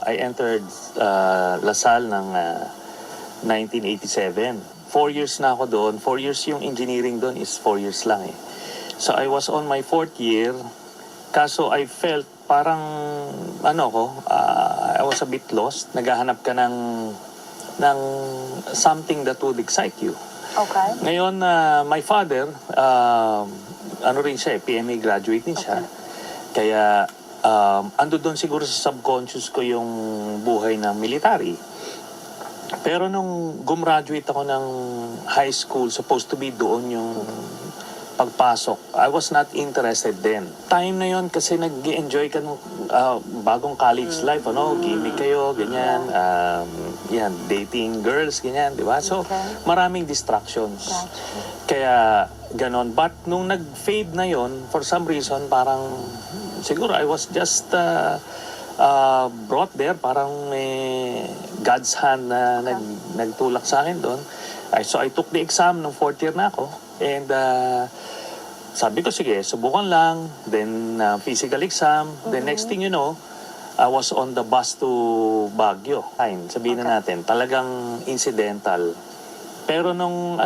I entered LaSalle ng 1987. 4 years na ako doon. 4 years yung engineering doon is 4 years lang eh. So I was on my 4th year. Kaso I felt parang I was a bit lost. Naghahanap ka ng something that would excite you. Okay. Ngayon, my father, rin siya, PMA graduate din siya. Okay. Kaya, ando doon siguro sa subconscious ko yung buhay ng military. Pero nung gumraduate ako ng high school, supposed to be doon yung pagpasok, I was not interested then. Time na yon kasi nag-enjoy ka ng bagong college life, gimmick kayo, ganyan, yan, dating girls, ganyan, di ba? So, maraming distractions. Kaya, ganon. But, nung nag-fade na yon, for some reason, parang, siguro, I was just brought there, parang may God's hand na nagtulak sa akin doon. So, I took the exam nung 4th year na ako. And sabi ko, sige, subukan lang. Then, physical exam. Then, next thing you know, I was on the bus to Baguio. Sabihin na natin, talagang incidental. Pero nung,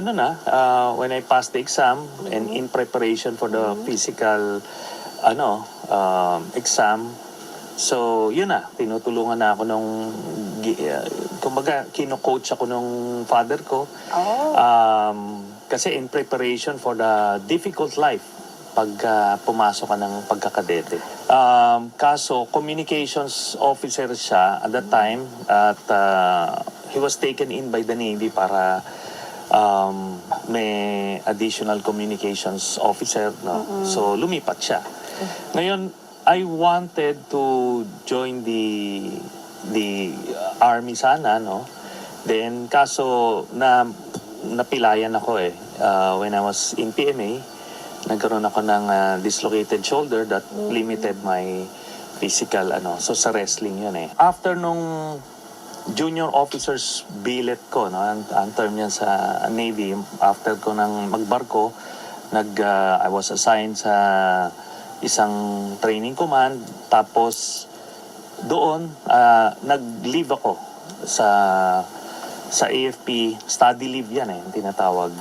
when I passed the exam and in preparation for the physical, exam, so, yun na, tinutulungan na ako nung, kumbaga, kino-coach ako nung father ko. Kasi in preparation for the difficult life pag pumasok ka ng pagkakadete. Kaso, communications officer siya at that time at he was taken in by the Navy para may additional communications officer. No? So, lumipat siya. Ngayon, I wanted to join the army sana, no? Then, kaso napilayan ako when I was in PMA, nagkaroon ako ng dislocated shoulder that limited my physical, so sa wrestling yun eh. After nung junior officers billet ko, no, ang term yan sa Navy, after ko nang magbarko, I was assigned sa isang training command, tapos doon, nag-leave ako sa AFP, study leave yan tinatawag,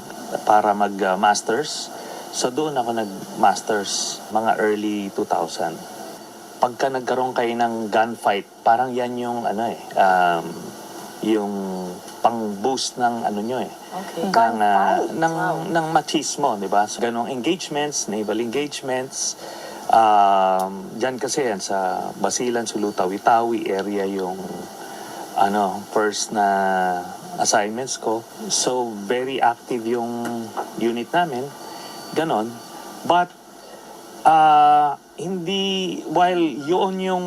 para mag-masters. So doon ako nag-masters, mga early 2000. Pagka nagkaroon kayo ng gunfight, parang yan yung yung pang-boost ng Gunfight? ng machismo, di ba? So, ganong engagements, naval engagements, dyan kasi yan sa Basilan, Sulu, Tawi-Tawi area yung first na assignments ko. So, very active yung unit namin. Ganon. But, hindi, while yun yung,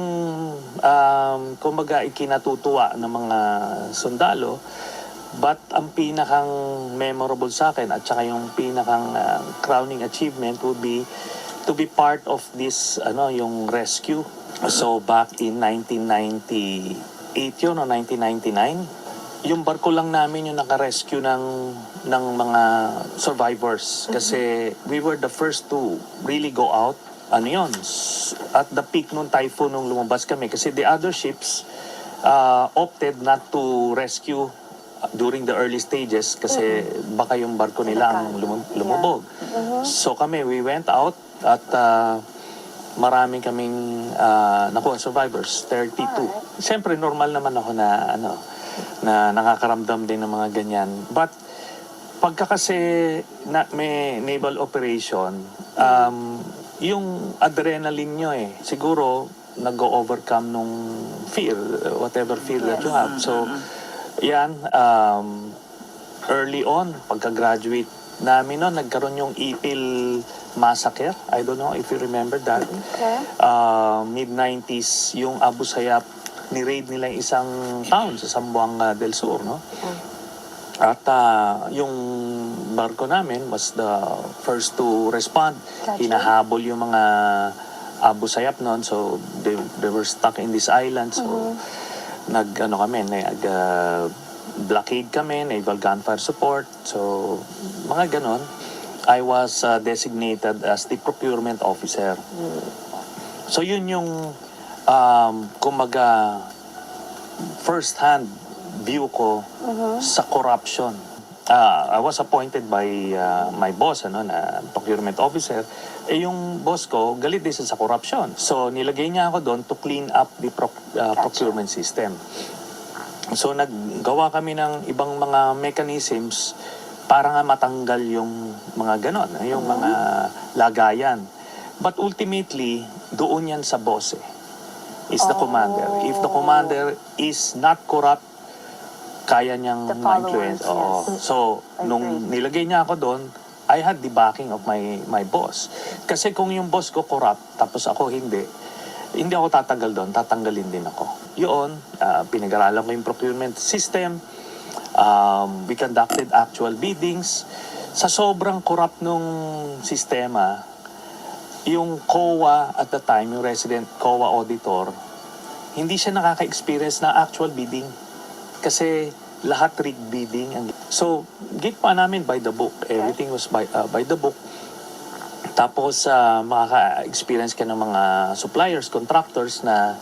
kumbaga, ikinatutuwa ng mga sundalo, but ang pinakang memorable sa akin at saka yung pinakang crowning achievement would be to be part of this, yung rescue. So, back in 1998 yun o 1999, yung barko lang namin yung naka-rescue ng mga survivors. Kasi we were the first to really go out. At the peak nung typhoon nung lumabas kami. Kasi the other ships opted not to rescue during the early stages kasi baka yung barko nila ang lumubog. So kami, we went out at marami kaming nakuha survivors, 32. Siyempre, normal naman ako na nakakaramdam din ng mga ganyan. But, pagka kasi may naval operation, yung adrenaline nyo siguro nag-overcome nung fear, whatever fear that you have. So, yan, early on, pagka-graduate namin noon, nagkaroon yung Ipil massacre. I don't know if you remember that. Okay. Mid-90s, yung Abu Sayyaf, ni-raid nila isang town sa Zamboanga del Sur, no? At yung barko namin was the first to respond. Hinahabol yung mga Abu Sayyaf noon, so they were stuck in this island. So blockade kami, naval gunfire support. So mga ganon. I was designated as the procurement officer. So yun yung kumaga first-hand view ko sa corruption. I was appointed by my boss, na procurement officer. Yung boss ko, galit din siya sa corruption. So, nilagay niya ako doon to clean up the procurement system. So, naggawa kami ng ibang mga mechanisms para nga matanggal yung mga ganon, yung mga lagayan. But ultimately, doon yan sa boss is the commander. If the commander is not corrupt, kaya niyang The followers, ma-influence. Oo. yes. So, nung nilagay niya ako doon, I had the backing of my boss. Kasi kung yung boss ko corrupt, tapos ako hindi ako tatagal doon, tatanggalin din ako. Yun, pinag-aralan ko yung procurement system. We conducted actual biddings. Sa sobrang corrupt nung sistema, yung COA at the time, yung resident COA auditor, hindi siya nakaka-experience na actual bidding. Kasi lahat rigged bidding. So, ginawa namin by the book. Everything was by the book. Tapos, makaka-experience ka ng mga suppliers, contractors na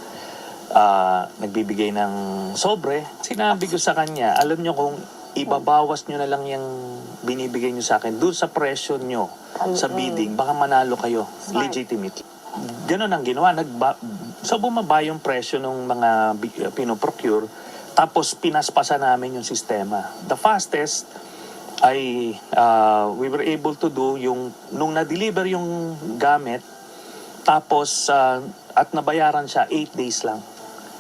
nagbibigay ng sobre. Sinabi ko sa kanya, alam nyo kung ibabawas nyo na lang yung binibigay nyo sa akin, doon sa presyo nyo, sa bidding, baka manalo kayo, legitimately. Ganon ang ginawa. So, bumaba yung presyo ng mga pinoprocure, tapos pinaspasan namin yung sistema. The fastest ay we were able to do yung nung na-deliver yung gamit, tapos at nabayaran siya 8 days lang.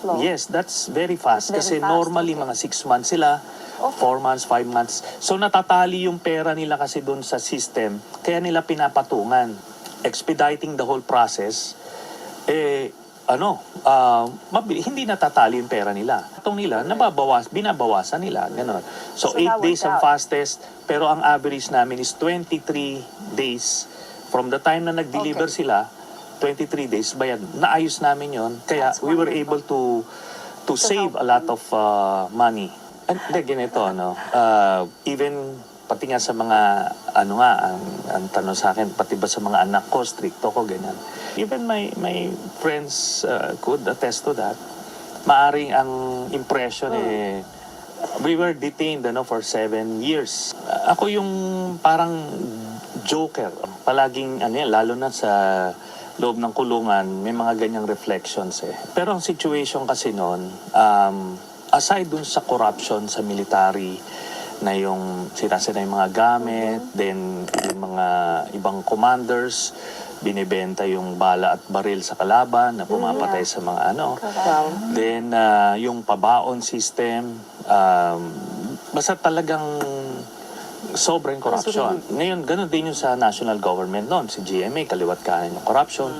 Wow. Yes, that's very fast. That's Kasi very fast, normally okay. mga 6 months sila, 4 months, 5 months. So natatali yung pera nila kasi doon sa system, kaya nila pinapatungan. Expediting the whole process, hindi natatali yung pera nila. Itong nila, binabawasan nila, gano'n. So, So 8 that days worked ang out. fastest, pero ang average namin is 23 days. From the time na nag-deliver Okay. sila, 23 days, bayad. Naayos namin yon. Kaya That's we were wonderful. able to save a lot of money. Hindi, ganito, even pati nga sa mga, ang tanong sa akin, pati ba sa mga anak ko, stricto ko, ganyan. Even my friends could attest to that. Maaring ang impression we were detained for 7 years. Ako yung parang joker. Palaging, lalo na sa loob ng kulungan, may mga ganyang reflections Pero ang situation kasi noon, aside dun sa corruption sa military, na yung sira-sira yung mga gamit, then yung mga ibang commanders, binibenta yung bala at baril sa kalaban na pumapatay sa mga Correct. Then yung pabaon system, basta talagang sobrang corruption. Ngayon, ganun din yung sa national government noon. Si GMA, kaliwat kanan yung corruption.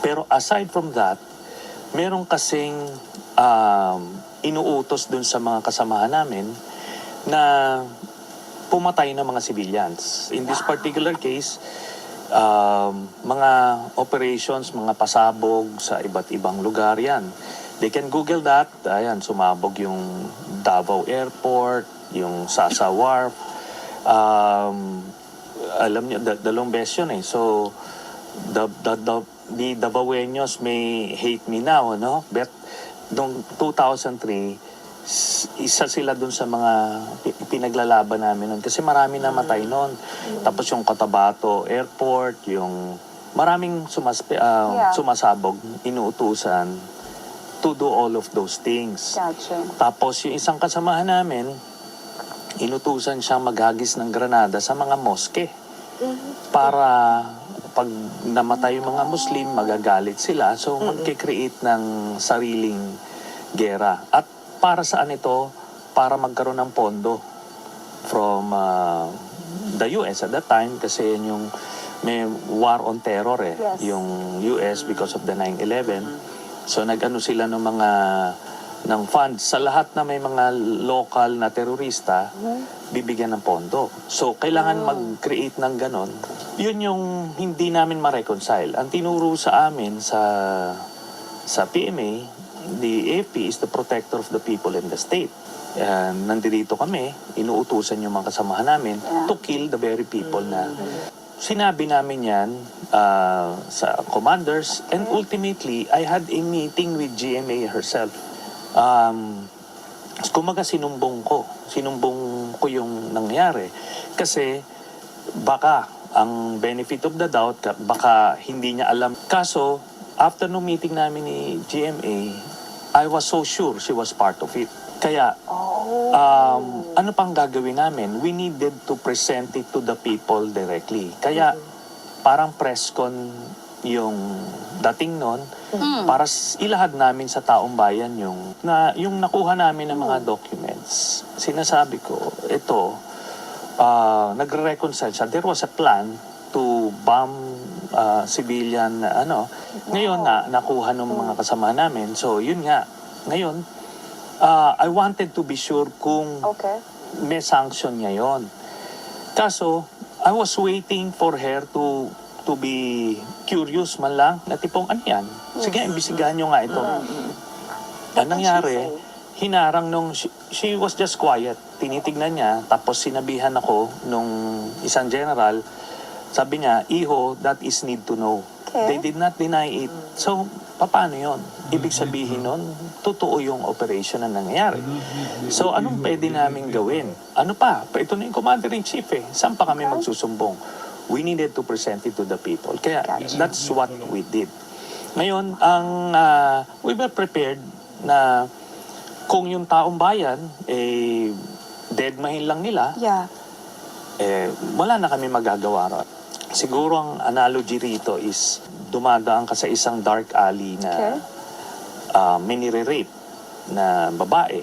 Pero aside from that, meron kasing inuutos dun sa mga kasamahan namin na pumatay ng mga civilians. In this particular case, mga operations, mga pasabog sa iba't ibang lugar yan. They can Google that. Ayan, sumabog yung Davao Airport, yung Sasa Wharf. Alam niyo, dalawang beses yun So, the Davaoenos may hate me now, But noong 2003, isa sila dun sa mga pinaglalaban namin nun kasi marami namatay nun. Tapos yung Cotabato Airport, yung maraming sumasabog, inuutusan to do all of those things. Gotcha. Tapos yung isang kasamahan namin, inutusan siyang maghagis ng granada sa mga moske para pag namatay yung mga Muslim, magagalit sila. So magkikreate ng sariling gera. At para saan ito? Para magkaroon ng pondo from the US at that time kasi yung may war on terror Yes. yung US because of the 9/11. So nag-ano sila ng mga ng funds sa lahat na may mga local na terorista, bibigyan ng pondo. So kailangan mag-create ng ganon. Yun yung hindi namin ma-reconcile. Ang tinuro sa amin sa PMA, the AFP is the protector of the people and the state. Nandito kami, inuutusan yung mga kasamahan namin to kill the very people na sinabi namin yan sa commanders and ultimately I had a meeting with GMA herself kumaga sinumbong ko yung nangyari. Kasi baka ang benefit of the doubt, baka hindi niya alam. Kaso, after no meeting namin ni GMA, I was so sure she was part of it. Kaya, ano pang gagawin namin? We needed to present it to the people directly. Kaya, parang press con yung dating nun, para ilahad namin sa taong bayan yung nakuha namin ng mga documents. Sinasabi ko, ito, nagre-reconcile siya. There was a plan to bomb civilian, Ngayon nakuha ng mga kasama namin. So, yun nga. Ngayon, I wanted to be sure kung may sanction niya yun. Kaso, I was waiting for her to be curious man lang, na tipong, ano yan? Sige, imbisigahan nyo nga ito. Ang nangyari, hinarang she was just quiet. Tinitignan niya, tapos sinabihan ako nung isang general, sabi niya, Iho, that is need to know. They did not deny it. So, paano yon? Ibig sabihin nun, totoo yung operation na nangyayari. So, anong pwede namin gawin? Ano pa? Ito na yung Commander-in-Chief eh. Saan pa kami magsusumbong? We needed to present it to the people. Kaya, that's what we did. Ngayon, we were prepared na kung yung taong bayan, deadmahin lang nila, wala na kami magagawa ron. Siguro ang analogy rito is dumadaan ka sa isang dark alley na may nire-rape na babae.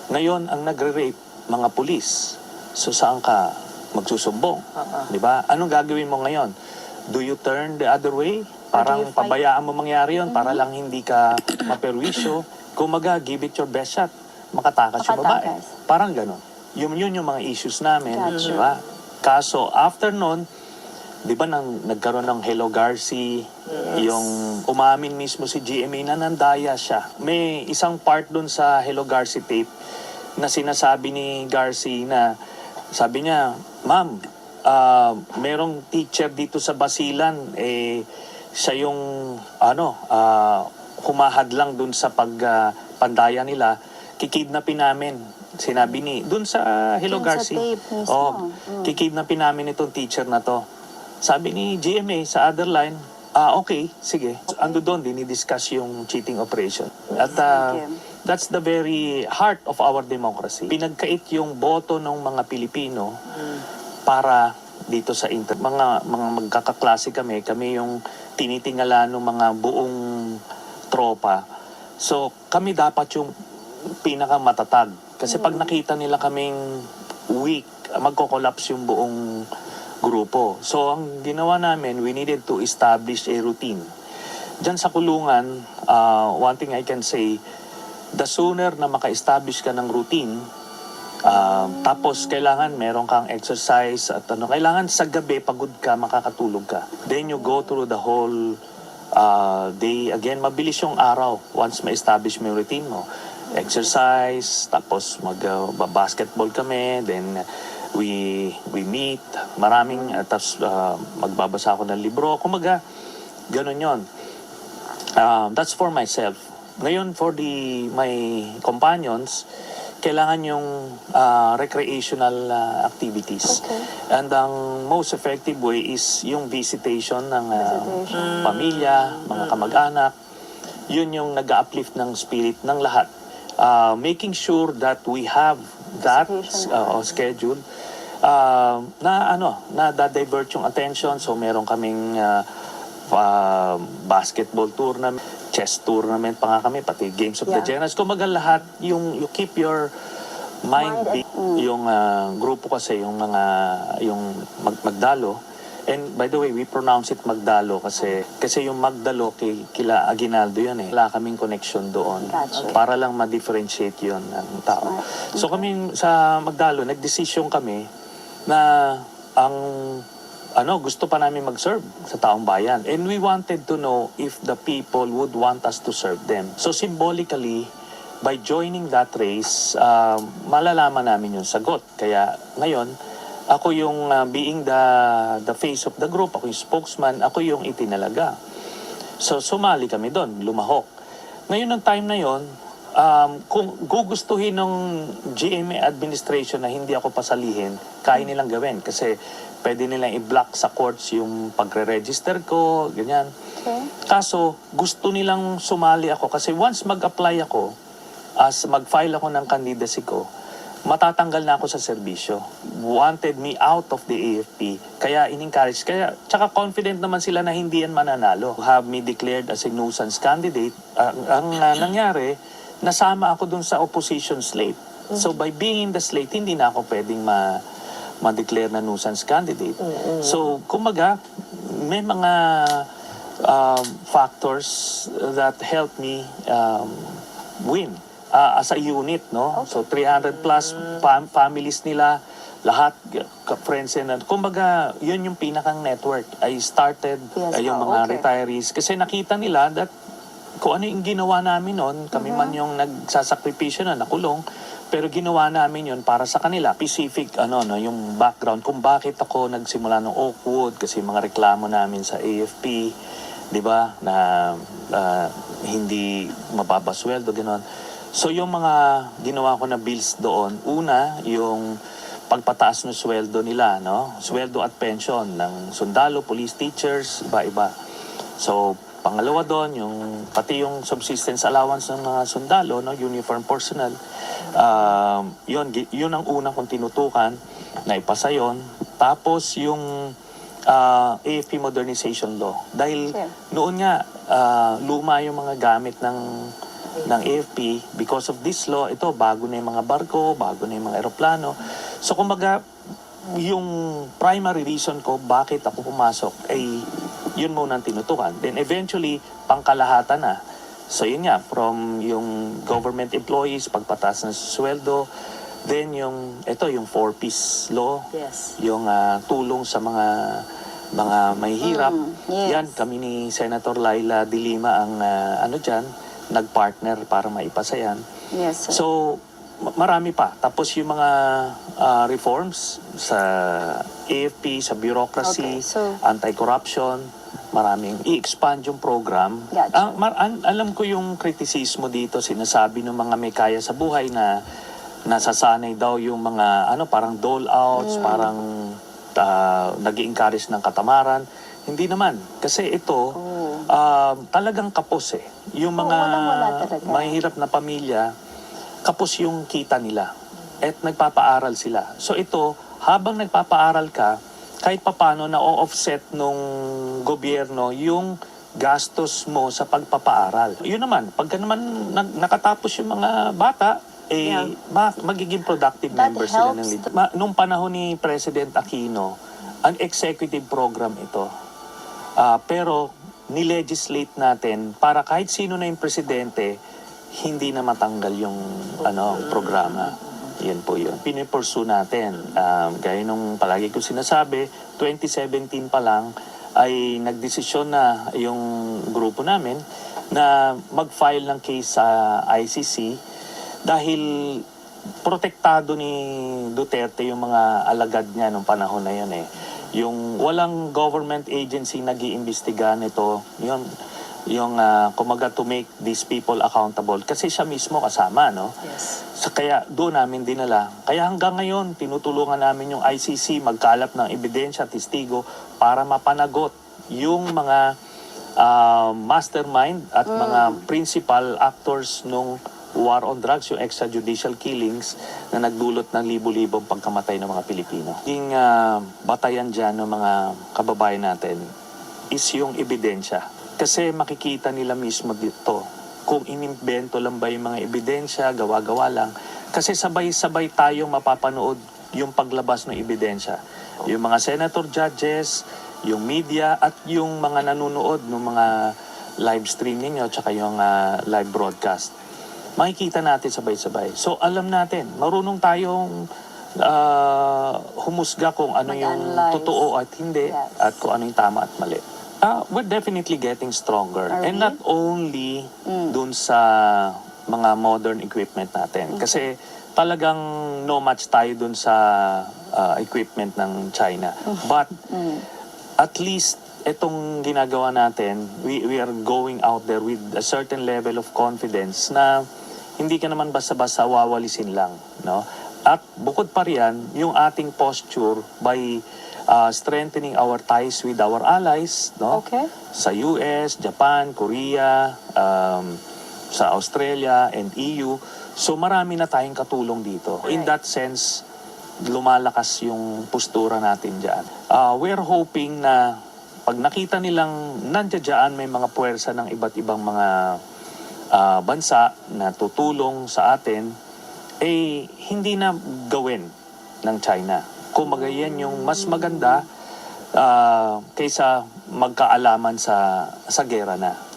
Ngayon, ang nagre-rape, mga pulis. So, saan ka magsusumbong? Diba? Anong gagawin mo ngayon? Do you turn the other way? Parang pabayaan mo mangyari yun para lang hindi ka maperwisyo. Kumaga, give it your best shot. Makatakas yung babae. Parang gano'n. Yun yung mga issues namin. Diba? Kaso, after nun, di ba nagkaroon ng Hello Garci, yung umamin mismo si GMA na nandaya siya. May isang part dun sa Hello Garci tape na sinasabi ni Garci na, sabi niya, Ma'am, merong teacher dito sa Basilan, siya yung, humahad lang dun sa pandaya nila, kikidnapin namin. Sinabi ni, dun sa Hello Garci, kikidnapin namin itong teacher na to. Sabi ni GMA sa other line, okay, sige. Ando doon, dinidiscuss yung cheating operation. At that's the very heart of our democracy. Pinagkait yung boto ng mga Pilipino para dito sa mga magkakaklase kami yung tinitingala ng mga buong tropa. So, kami dapat yung pinakamatatag. Kasi pag nakita nila kaming weak, magko-collapse yung buong grupo. So, ang ginawa namin, we needed to establish a routine. Diyan sa kulungan, one thing I can say, the sooner na maka-establish ka ng routine, tapos kailangan meron kang exercise at kailangan sa gabi pagod ka, makakatulog ka. Then you go through the whole day. Again, mabilis yung araw once ma-establish mo yung routine mo. Exercise, tapos mag-basketball kami, then we meet, maraming, tapos magbabasa ako ng libro. Kumaga, ganun yun. That's for myself. Ngayon, for my companions, kailangan yung recreational activities. And ang most effective way is yung visitation ng pamilya, mga kamag-anak. Yun yung nag-uplift ng spirit ng lahat. Making sure that we have that schedule na divert yung attention. So meron kaming basketball tournament, chess tournament pa nga kami, pati games of the generals. Kumaga lahat, you keep your mind big. Yung grupo kasi, yung Magdalo. And by the way, we pronounce it Magdalo kasi yung Magdalo kila Aguinaldo yun eh. Wala kaming connection doon. Para lang ma-differentiate yun ng tao. So kami sa Magdalo, nag-decision kami na gusto pa namin mag-serve sa taong bayan. And we wanted to know if the people would want us to serve them. So symbolically, by joining that race, malalaman namin yung sagot. Kaya ngayon, ako yung being the face of the group, ako yung spokesman, ako yung itinalaga. So sumali kami doon, lumahok. Ngayon ng time na yon, kung gugustuhin ng GMA administration na hindi ako pasalihin, kaya nilang gawin. Kasi pwede nilang i-block sa courts yung pagre-register ko, ganyan. Okay. Kaso, gusto nilang sumali ako kasi once mag-apply ako, mag-file ako ng candidacy ko, matatanggal na ako sa serbisyo. Wanted me out of the AFP. Kaya in-encourage. Kaya, tsaka confident naman sila na hindi yan mananalo. Have me declared as a nuisance candidate. Ang nangyari, nasama ako dun sa opposition slate. So by being in the slate, hindi na ako pwedeng ma-declare na nuisance candidate. So, kumbaga, may mga factors that help me win as a unit, no? So 300 plus families nila, lahat friends and kumbaga, yun yung pinakang network. I started yung mga retirees kasi nakita nila that kung ano yung ginawa namin noon, kami man yung nagsasakripisyo na nakulong, pero ginawa namin yun para sa kanila. Specific, yung background kung bakit ako nagsimula ng Oakwood, kasi mga reklamo namin sa AFP, di ba, na hindi mababasweldo, gano'n. So yung mga ginawa ko na bills doon, una, yung pagpataas ng sweldo nila, no? Sweldo at pension ng sundalo, police, teachers, iba-iba. So, pangalawa doon, pati yung subsistence allowance ng mga sundalo, no, uniform personnel, yun ang unang kong tinutukan na ipasa yun. Tapos yung AFP modernization law. Dahil noon nga, luma yung mga gamit ng AFP. Because of this law, ito, bago na yung mga barko, bago na yung mga eroplano. So kumbaga, yung primary reason ko bakit ako pumasok ay yun muna ang tinutukan. Then eventually, pangkalahatan na. So yun nga, from yung government employees, pagpataas ng sweldo, then yung 4-piece law, yung tulong sa mga mahihirap. Yan, kami ni Senator Laila De Lima ang nagpartner para maipasa yan. Yes, sir. So, marami pa. Tapos yung mga reforms sa AFP, sa bureaucracy, anti-corruption, maraming i-expand yung program. Gotcha. Alam ko yung kritisismo dito, sinasabi ng mga may kaya sa buhay na nasasanay daw yung mga parang dole-outs, parang nag-i-encourage ng katamaran. Hindi naman. Kasi ito, talagang kapos eh. Yung mga mahihirap na pamilya, kapos yung kita nila. At nagpapaaral sila. So ito, habang nagpapaaral ka, kahit papano na-offset nung gobyerno yung gastos mo sa pagpapaaral. Yun naman, pagka naman nakatapos yung mga bata, magiging productive members sila ng leader. Nung panahon ni President Aquino, ang executive program ito. Pero nilegislate natin para kahit sino na yung presidente, hindi na matanggal yung programa. Yan po yun. Pinipursue natin. Gaya nung palagi ko sinasabi, 2017 pa lang ay nagdesisyon na yung grupo namin na mag-file ng case sa ICC dahil protektado ni Duterte yung mga alagad niya nung panahon na yun eh. Yung walang government agency nag-iimbestiga nito, yung kumaga to make these people accountable kasi siya mismo kasama, no? Yes. So, kaya doon namin dinala. Kaya hanggang ngayon, tinutulungan namin yung ICC magkalap ng ebidensya, testigo para mapanagot yung mga mastermind at mga principal actors nung war on drugs, yung extrajudicial killings na nagdulot ng libo-libong pagkamatay ng mga Pilipino. Yung batayan dyan ng mga kababayan natin is yung ebidensya. Kasi makikita nila mismo dito kung inimbento lang ba yung mga ebidensya, gawa-gawa lang. Kasi sabay-sabay tayong mapapanood yung paglabas ng ebidensya. Yung mga senator judges, yung media, at yung mga nanonood ng mga live streaming nyo, tsaka yung live broadcast. Makikita natin sabay-sabay. So alam natin, marunong tayong humusga kung ano yung totoo at hindi, at kung ano yung tama at mali. We're definitely getting stronger. And not only dun sa mga modern equipment natin. Kasi talagang no match tayo dun sa equipment ng China. But at least itong ginagawa natin, we are going out there with a certain level of confidence na hindi ka naman basta-basta wawalisin lang, no? At bukod pa riyan, yung ating posture by strengthening our ties with our allies, no? Okay. Sa US, Japan, Korea, sa Australia and EU. So marami na tayong katulong dito. In Right. that sense, lumalakas yung postura natin dyan. We're hoping na pag nakita nilang nandiyan dyan, may mga puwersa ng iba't ibang mga bansa na tutulong sa atin, hindi na gawin ng China. Kumbaga yan yung mas maganda kaysa magkaalaman sa gera na.